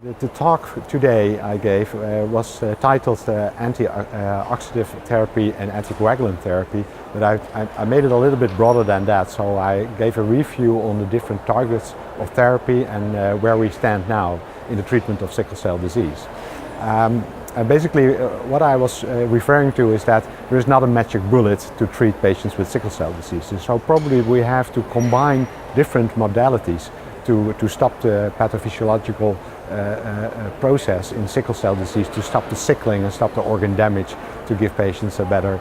The talk today I gave was titled Anti-Oxidative Therapy and Anticoagulant Therapy, but I made it a little bit broader than that, so I gave a review on the different targets of therapy and where we stand now in the treatment of sickle cell disease. And basically what I was referring to is that there is not a magic bullet to treat patients with sickle cell disease, so probably we have to combine different modalities to stop the pathophysiological process in sickle cell disease, to stop the sickling and stop the organ damage, to give patients a better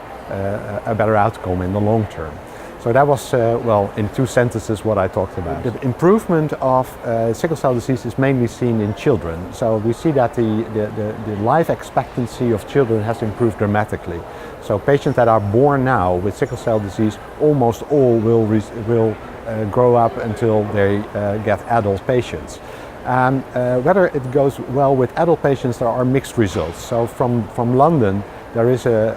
outcome in the long term. So that was, well, in two sentences what I talked about. The improvement of sickle cell disease is mainly seen in children. So we see that the life expectancy of children has improved dramatically. So patients that are born now with sickle cell disease, almost all will grow up until they get adult patients. And whether it goes well with adult patients, there are mixed results. So from London, there is a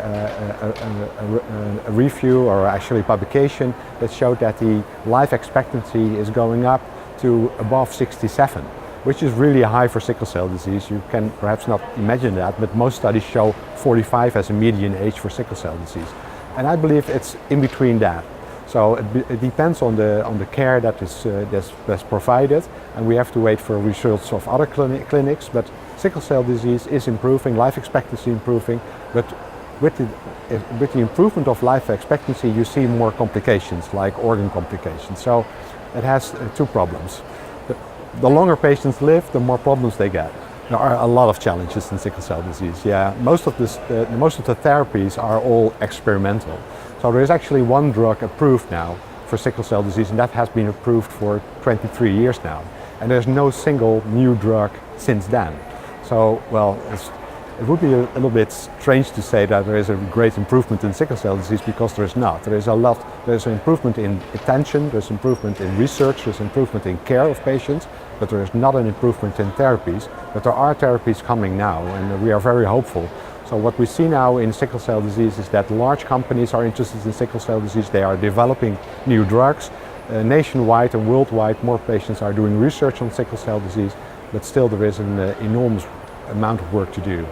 review, or actually publication, that showed that the life expectancy is going up to above 67, which is really high for sickle cell disease. You can perhaps not imagine that, but most studies show 45 as a median age for sickle cell disease. And I believe it's in between that. So it depends on the care that that's provided, and we have to wait for results of other clinics. But sickle cell disease is improving, life expectancy improving, but with the improvement of life expectancy, you see more complications, like organ complications. So it has two problems. The longer patients live, the more problems they get. There are a lot of challenges in sickle cell disease. Yeah, most of the therapies are all experimental. So there is actually one drug approved now for sickle cell disease, and that has been approved for 23 years now. And there's no single new drug since then. So, well, it would be a little bit strange to say that there is a great improvement in sickle cell disease, because there is not. There's an improvement in attention, there's improvement in research, there's improvement in care of patients, but there is not an improvement in therapies. But there are therapies coming now, and we are very hopeful. So what we see now in sickle cell disease is that large companies are interested in sickle cell disease. They are developing new drugs. Nationwide and worldwide, more patients are doing research on sickle cell disease, but still there is an enormous amount of work to do.